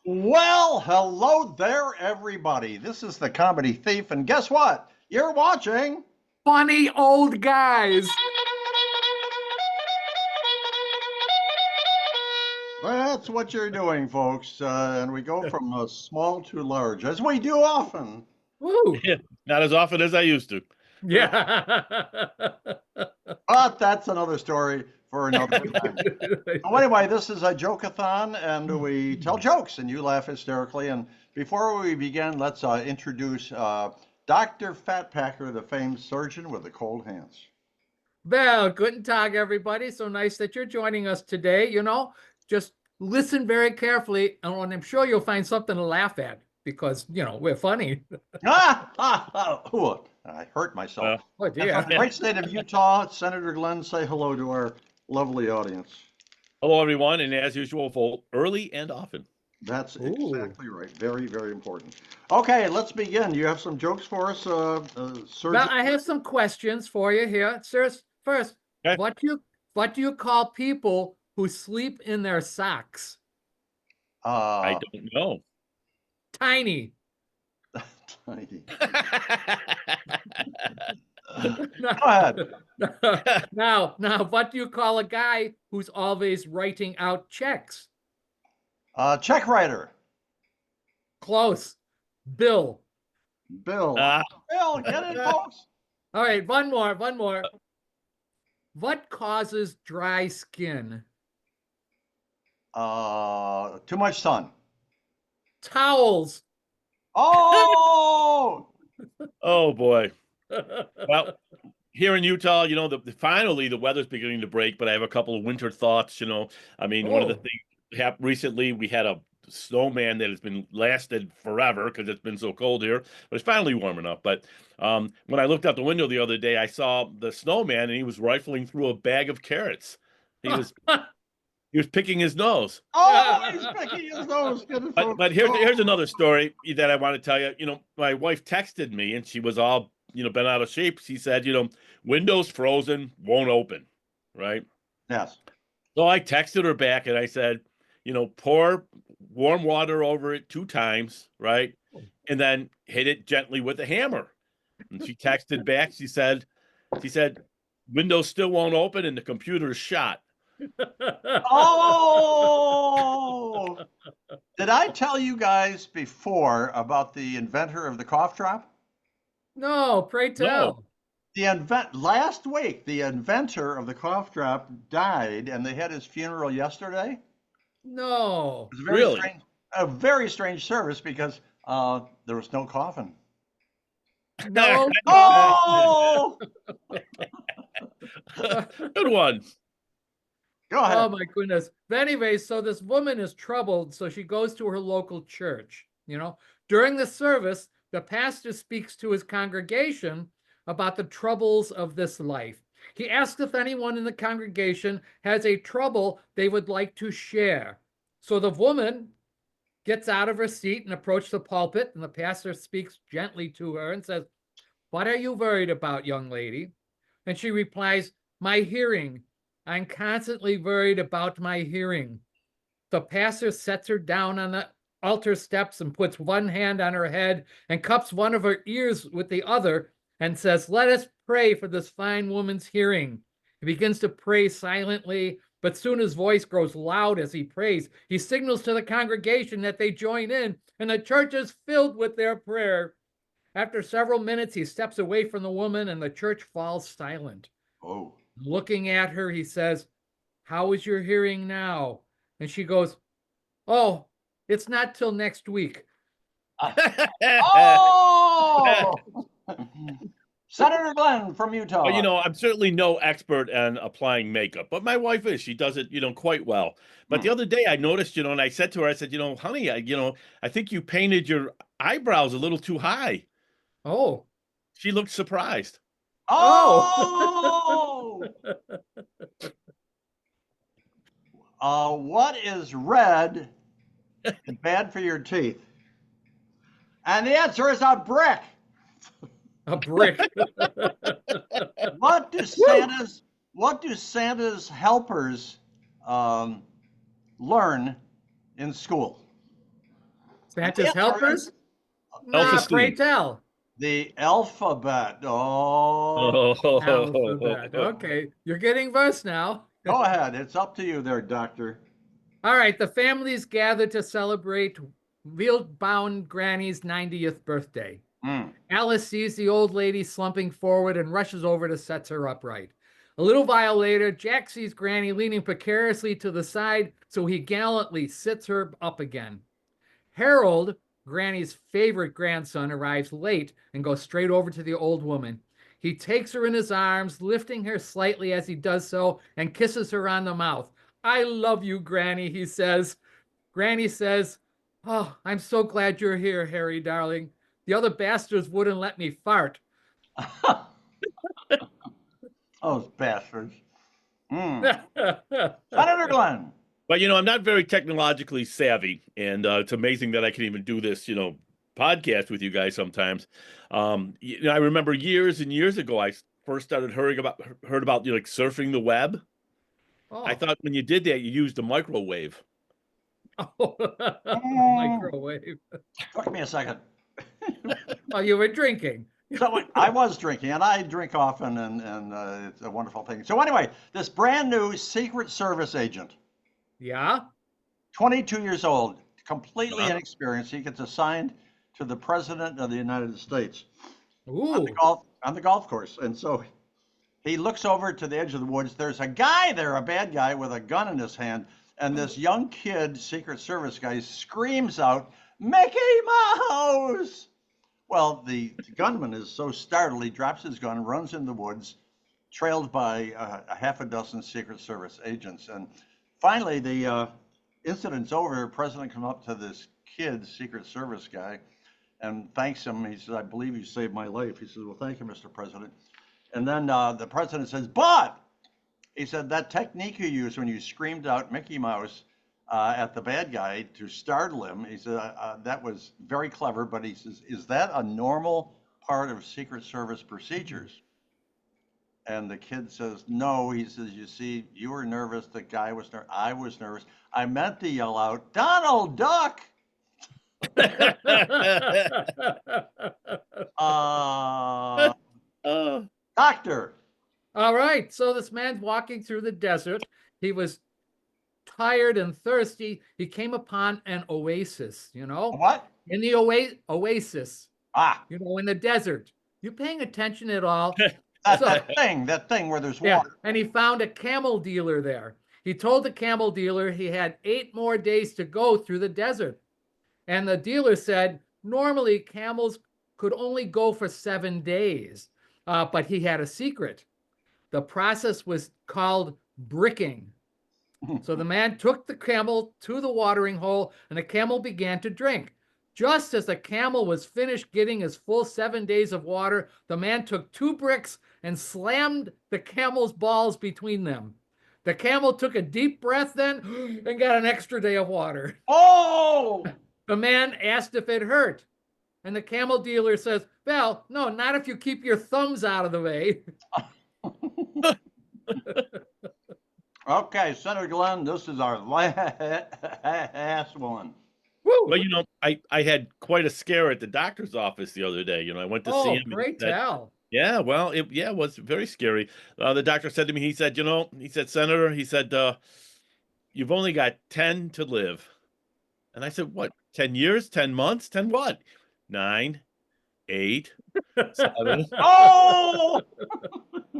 Well, hello there, everybody. This is the Comedy Thief, and guess what? You're watching. Funny old guys. That's what you're doing, folks. And we go from small to large, as we do often. Woo. Not as often as I used to. Yeah. But that's another story for another time. So anyway, this is a joke-a-thon, and we tell jokes, and you laugh hysterically. And before we begin, let's introduce Dr. Fatpacker, the famed surgeon with the cold hands. Well, guten Tag, everybody. So nice that you're joining us today. Just listen very carefully, and I'm sure you'll find something to laugh at because, we're funny. Ooh, I hurt myself. Oh, And dear. from the great state of Utah, Senator Glenn, say hello to our lovely audience. Hello, everyone, and as usual, vote early and often. That's Ooh. exactly right. Very, very important. Okay, let's begin. You have some jokes for us, Surgeon? Well, I have some questions for you here. Sirs, first, Okay. what do you call people who sleep in their socks? I don't know. Tiny. Tiny. Go ahead. Now, what do you call a guy who's always writing out checks? Check writer. Close. Bill. Bill. Bill, get it, folks? All right, one more. What causes dry skin? Too much sun. Towels. Oh! Oh, boy. Well, here in Utah, finally the weather's beginning to break, but I have a couple of winter thoughts. One of the things happened recently, we had a snowman that has been lasted forever because it's been so cold here, but it's finally warming up. But when I looked out the window the other day, I saw the snowman and he was rifling through a bag of carrots. He was picking his nose. Oh, he's picking his nose. But here's another story that I want to tell you. My wife texted me and she was all, been out of shape. She said, Windows frozen, won't open, right? Yes. So I texted her back and I said, pour warm water over it 2 times, right? And then hit it gently with a hammer. And she texted back, she said, Windows still won't open and the computer's shot. Oh! Did I tell you guys before about the inventor of the cough drop? No, pray tell. Last week, the inventor of the cough drop died, and they had his funeral yesterday. No. It was a very strange service because there was no coffin. No. Oh! Good one. Go ahead. Oh my goodness. But anyway, so this woman is troubled, so she goes to her local church. During the service, the pastor speaks to his congregation about the troubles of this life. He asks if anyone in the congregation has a trouble they would like to share. So the woman gets out of her seat and approaches the pulpit, and the pastor speaks gently to her and says, "What are you worried about, young lady?" And she replies, "My hearing. I'm constantly worried about my hearing." The pastor sets her down on the altar steps and puts one hand on her head and cups one of her ears with the other and says, "Let us pray for this fine woman's hearing." He begins to pray silently, but soon his voice grows loud as he prays. He signals to the congregation that they join in, and the church is filled with their prayer. After several minutes, he steps away from the woman, and the church falls silent. Oh. Looking at her, he says, "How is your hearing now?" And she goes, "Oh, it's not till next week." Oh! Senator Glenn from Utah. Well, I'm certainly no expert on applying makeup, but my wife is. She does it, quite well. But the other day I noticed, and I said to her, I said, honey, I think you painted your eyebrows a little too high. Oh. She looked surprised. Oh! What is red and bad for your teeth? And the answer is a brick. A brick. What do Santa's helpers learn in school? Santa's answer helpers? is Nah, pray Elf-esteem. tell. the alphabet. Oh, Alphabet. Okay, you're getting verse now. go ahead. It's up to you there, doctor. All right, the families gather to celebrate wheel-bound Granny's 90th birthday. Mm. Alice sees the old lady slumping forward and rushes over to set her upright. A little while later, Jack sees Granny leaning precariously to the side, so he gallantly sits her up again. Harold, Granny's favorite grandson, arrives late and goes straight over to the old woman. He takes her in his arms, lifting her slightly as he does so, and kisses her on the mouth. I love you, Granny, he says. Granny says, oh, I'm so glad you're here, Harry, darling. The other bastards wouldn't let me fart. Those bastards. Senator Glenn. But I'm not very technologically savvy, and it's amazing that I can even do this, podcast with you guys sometimes. I remember years and years ago, I first started heard about like surfing the web. Oh. I thought when you did that, you used a microwave. Oh, microwave. Took me a second. Oh, you were drinking. So I was drinking, and I drink often, and it's a wonderful thing. So anyway, this brand new Secret Service agent, Yeah? 22 years old, completely inexperienced. He gets assigned to the President of the United States Ooh. on the golf course. And so he looks over to the edge of the woods. There's a guy there, a bad guy with a gun in his hand. And this young kid, Secret Service guy, screams out, Mickey Mouse! Well, the gunman is so startled, he drops his gun, runs in the woods, trailed by a half a dozen Secret Service agents. And finally, the incident's over. The president comes up to this kid, Secret Service guy, and thanks him. He says, I believe you saved my life. He says, well, thank you, Mr. President. And then the president says, but, he said, that technique you used when you screamed out Mickey Mouse at the bad guy to startle him, he said, that was very clever, but he says, is that a normal part of Secret Service procedures? And the kid says, no. He says, you see, you were nervous, the guy was nervous, I was nervous. I meant to yell out, Donald Duck! Doctor! All right, so this man's walking through the desert. He was tired and thirsty. He came upon an oasis, What? In the oasis, in the desert. You paying attention at all? That thing where there's water. And he found a camel dealer there. He told the camel dealer he had 8 more days to go through the desert. And the dealer said, normally camels could only go for 7 days, but he had a secret. The process was called bricking. So the man took the camel to the watering hole, and the camel began to drink. Just as the camel was finished getting his full 7 days of water, the man took 2 bricks and slammed the camel's balls between them. The camel took a deep breath then and got an extra day of water. Oh! The man asked if it hurt. And the camel dealer says, well, no, not if you keep your thumbs out of the way. Okay, Senator Glenn, this is our last one. Woo! Well, I had quite a scare at the doctor's office the other day. I went to see him. Great tell. Yeah, well, it was very scary. The doctor said to me, he said, Senator, he said, you've only got 10 to live. And I said, what, 10 years, 10 months, 10 what? 9, 8, 7. Oh!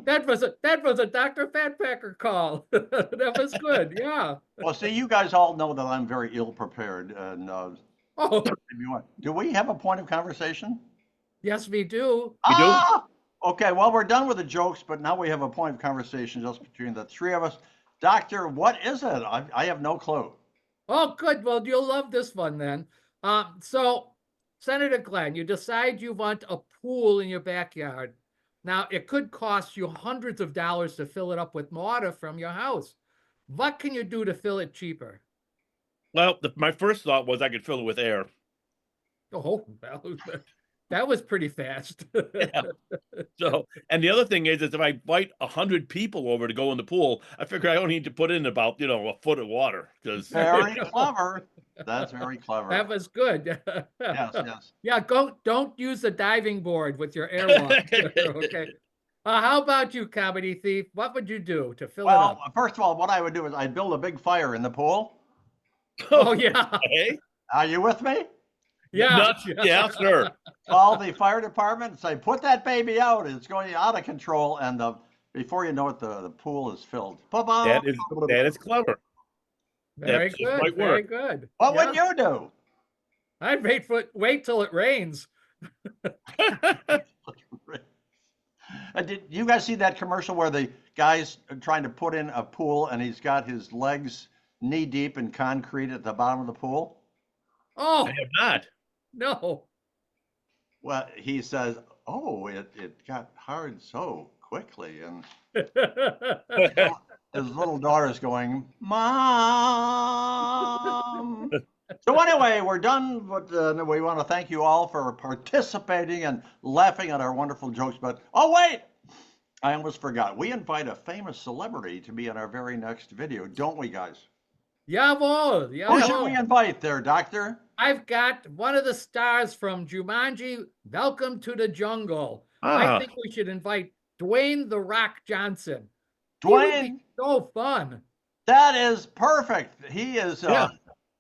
That was a Dr. Fatpacker call. That was good. Yeah. Well, see, you guys all know that I'm very ill prepared. And do we have a point of conversation? Yes, we do. We do. Okay, well, we're done with the jokes, but now we have a point of conversation just between the 3 of us. Doctor, what is it? I have no clue. Oh, good. Well, you'll love this one then. So, Senator Glenn, you decide you want a pool in your backyard. Now, it could cost you hundreds of dollars to fill it up with water from your house. What can you do to fill it cheaper? Well, my first thought was I could fill it with air. Oh, well, that was pretty fast. Yeah. So, and the other thing is if I invite 100 people over to go in the pool, I figure I only need to put in about, a foot of water. Very clever. That's very clever. That was good. Yes, yes. Yeah, don't use the diving board with your airwalk. Okay. How about you, Comedy Thief? What would you do to fill it Well, up? first of all, what I would do is I'd build a big fire in the pool. Oh, yeah. Hey, Are you with me? Yeah. yeah, sure. Call the fire department and say, put that baby out. It's going out of control. And before you know it, the pool is filled. That is clever. Very That just good. might Very work. good. What Yeah. would you do? I'd wait till it rains. Did you guys see that commercial where the guy's trying to put in a pool and he's got his legs knee deep in concrete at the bottom of the pool? Oh, I have not. no. Well, he says, oh, it got hard so quickly. And his little daughter's going, Mom. So anyway, we're done. But we want to thank you all for participating and laughing at our wonderful jokes. But oh wait, I almost forgot. We invite a famous celebrity to be in our very next video, don't we, guys? Jawohl. Who should we Jawohl. invite there, Doctor? I've got one of the stars from Jumanji, Welcome to the Jungle. I Ah, think we should invite Dwayne "The Rock" Johnson. He would Dwayne, be so fun. that is perfect. He is yeah.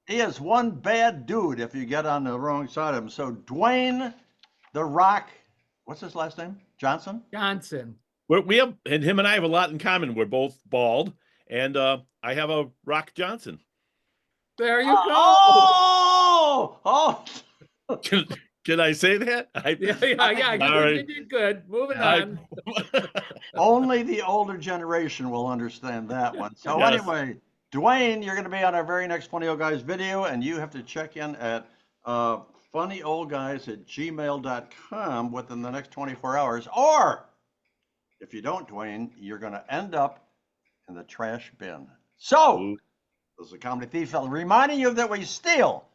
he is one bad dude if you get on the wrong side of him. So Dwayne the Rock, what's his last name? Johnson? Johnson. We have, and him and I have a lot in common. We're both bald, and I have a Rock Johnson. There you go. Oh. Can I say that? Yeah. Sorry. You did good. Moving on. Only the older generation will understand that one. So Yes. anyway, Dwayne, you're going to be on our very next Funny Old Guys video, and you have to check in at funnyoldguys@gmail.com within the next 24 hours. Or if you don't, Dwayne, you're going to end up in the trash bin. So, this is a Comedy Thief reminding you that we steal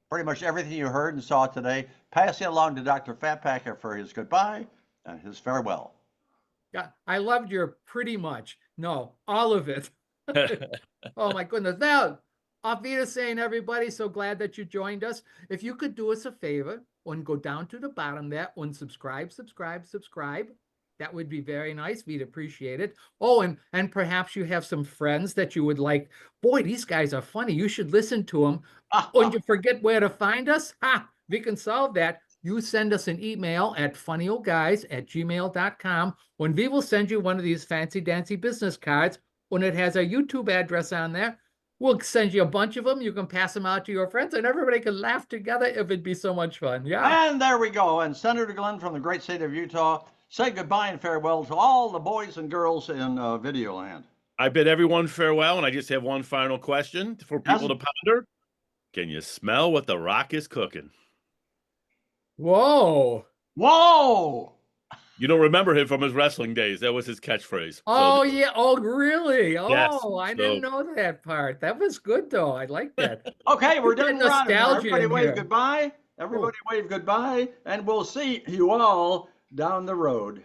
pretty much everything you heard and saw today, passing along to Dr. Fatpacker for his goodbye and his farewell. Yeah, I loved your pretty much. No, all of it. Oh my goodness. Now, auf Wiedersehen, everybody. So glad that you joined us. If you could do us a favor and go down to the bottom there and subscribe. That would be very nice. We'd appreciate it. Oh, and perhaps you have some friends that you would like. Boy, these guys are funny. You should listen to them. And you forget where to find us? We can solve that. You send us an email at funnyoldguys@gmail.com when we will send you one of these fancy dancy business cards. When it has a YouTube address on there, we'll send you a bunch of them. You can pass them out to your friends and everybody can laugh together. It'd be so much fun. Yeah. And there we go. And Senator Glenn from the great state of Utah, say goodbye and farewell to all the boys and girls in Videoland. I bid everyone farewell, and I just have one final question for people to ponder. Can you smell what the Rock is cooking? Whoa. You don't remember him from his wrestling days. That was his catchphrase. Oh, yeah. Oh, really? Oh, Yes, I didn't know that part. That was good, though. I like that. Okay, we're done. Nostalgia. Everybody wave goodbye. Everybody wave goodbye. And we'll see you all down the road.